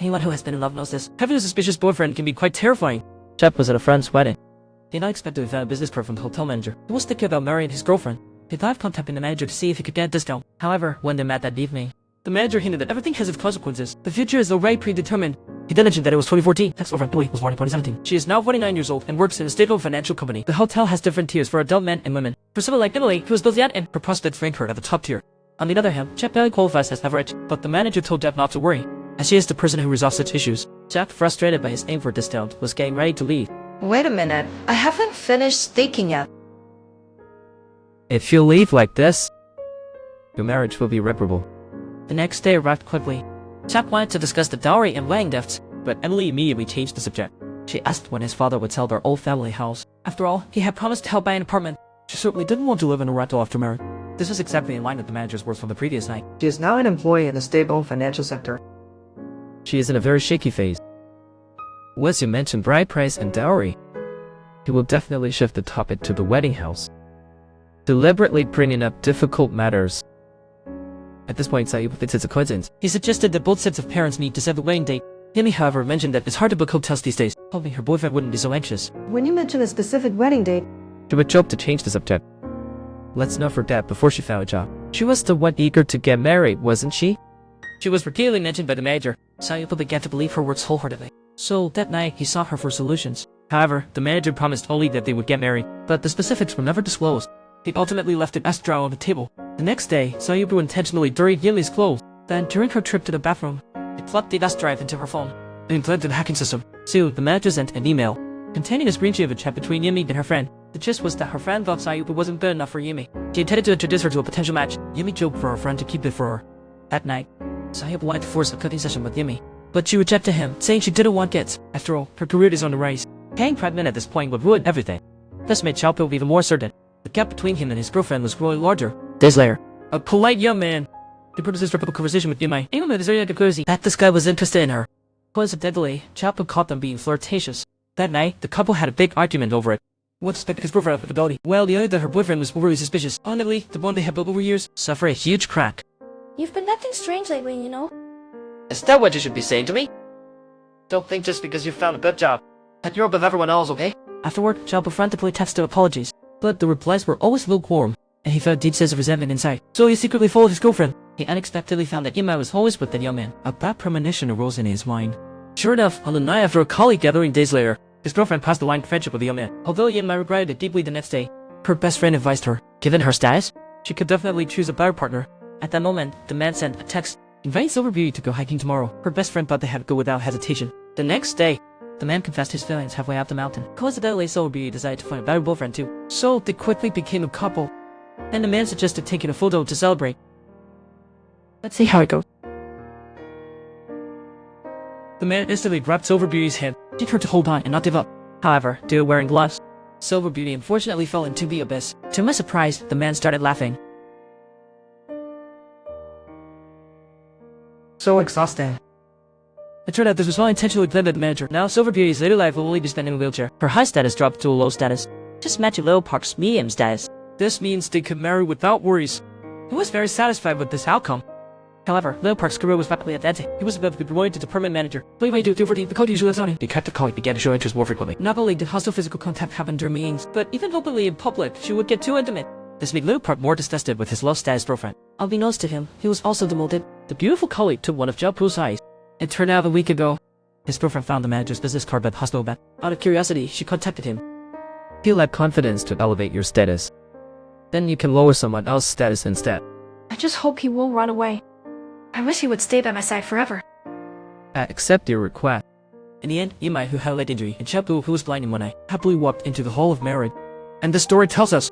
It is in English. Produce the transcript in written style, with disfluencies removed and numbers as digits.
Anyone who has been in love knows this. Having a suspicious boyfriend can be quite terrifying. Chap was at a friend's wedding. He not expected to find a business card from the hotel manager. He was thinking about marrying his girlfriend. He thought of contacting the manager to see if he could get this down. However, when they met that evening, the manager hinted that everything has its consequences. The future is already predetermined. He then mentioned that it was 2014. Ex-girlfriend Billy was born in 2017. She is now 49 years old and works in a stable financial company. The hotel has different tiers for adult men and women. For someone like Emily, who was both yet and her prospects rank her at the top tier. On the other hand, Jack barely qualifies as average, but the manager told Jack not to worry, as she is the person who resolves such issues. Jack, frustrated by his aim for discount, was getting ready to leave. Wait a minute, I haven't finished speaking yet. If you leave like this, your marriage will be irreparable. The next day arrived quickly. Jack wanted to discuss the dowry and wedding gifts, but Emily immediately changed the subject. She asked when his father would sell their old family house. After all, he had promised to help buy an apartment. She certainly didn't want to live in a rental after marriage. This was exactly in line with the manager's words from the previous night. She is now an employee in the stable financial sector. She is in a very shaky phase. Once you mention bride price and dowry, he will definitely shift the topic to the wedding house, deliberately bringing up difficult matters. At this point, Xiaopu thinks it's a coincidence. He suggested that both sets of parents need to set the wedding date. Yinmei, however, mentioned that it's hard to book hotels these days, hoping her boyfriend wouldn't be so anxious. When you mention a specific wedding date, She would joke to change the subject. Let's not forget, before she found a job, she was the one eager to get married, wasn't she? She was repeatedly mentioned by the manager. Xiaopu began to believe her words wholeheartedly. So that night, he sought her for solutions. However, the manager promised only that they would get married, but the specifics were never disclosed. He ultimately left an ashtray on the table. The next day, Xiaopu intentionally dirtied Yinmei's clothes. Then, during her trip to the bathroom, he plugged the disk drive into her phone and implanted the hacking system. Soon, the manager sent an email containing a screenshot of a chat between Yinmei and her friend. The gist was that her friend thought Xiaopu wasn't good enough for Yinmei. She intended to introduce her to a potential match. Yinmei joked for her friend to keep it for her. That night, Xiaopu wanted to force a cooking session with Yinmei, but she rejected him, saying she didn't want kids. After all, her career is on the rise. Paying pregnant at this point would ruin everything. This made Xiaopu even more certain. The gap between him and his girlfriend was growing larger. Days later, a polite young man reported a conversation with Yinmei. Yinmei was very courtesy that this guy was interested in her. Coincidentally, Xiaopu caught them being flirtatious. That night, the couple had a big argument over it. What suspected his girlfriend of infidelity, while the other that her boyfriend was overly suspicious. Honestly, the bond they had built over years suffered a huge crack. You've been acting strange lately, you know? Is that what you should be saying to me? Don't think just because you found a good job that you're above everyone else, okay? Afterward, Xiaopu frantically texted apologies, but the replies were always lukewarm, and he felt deep sense of resentment inside. So he secretly followed his girlfriend. He unexpectedly found that Yinmei was always with that young man. A bad premonition arose in his mind. Sure enough, on the night after a colleague gathering days later, his girlfriend passed the line of friendship with the young man. Although Yinmei regretted it deeply the next day, her best friend advised her, given her status, she could definitely choose a better partner. At that moment, the man sent a text inviting Silverbeard to go hiking tomorrow. Her best friend thought they had to go without hesitation. The next day, the man confessed his feelings halfway up the mountain. Coincidentally, Silverbeard decided to find a better boyfriend too. So they quickly became a couple, and the man suggested taking a photo to celebrate. Let's see how it goes. The man instantly grabbed Silverbeard's hand, teaching her to hold on and not give up. However, due to wearing gloves, Silverbeard unfortunately fell into the abyss. To my surprise, the man started laughing. so exhausted. It turned out this was all intentionally planned by the manager. Now, Silverbeard's later life will only be spent in a wheelchair. Her high status dropped to a low status, just matching Little Park's medium status. This means they could marry without worries. He was very satisfied with this outcome. However, Little Park's career was rapidly advancing. He was about to be promoted to the permanent manager. The colleague usually left on him. The captive colleague began to show interest more frequently. Not only did hostile physical contact happen during meetings, but even openly in public, she would get too intimate. This made Little Park more disgusted with his low-status girlfriend. Unbeknownst to him, he was also demoted. The beautiful colleague took one of Xiaopu's eyes. It turned out a week ago, his girlfriend found the manager's business card by the hospital bed. Out of curiosity, she contacted him. Feel that confidence to elevate your status. Then you can lower someone else's status instead. I just hope he won't run away. I wish he would stay by my side forever. I accept your request. In the end, Yinmei, who had a leg injury, and Xiaopu, who was blind in one eye, happily walked into the Hall of Merit. And the story tells us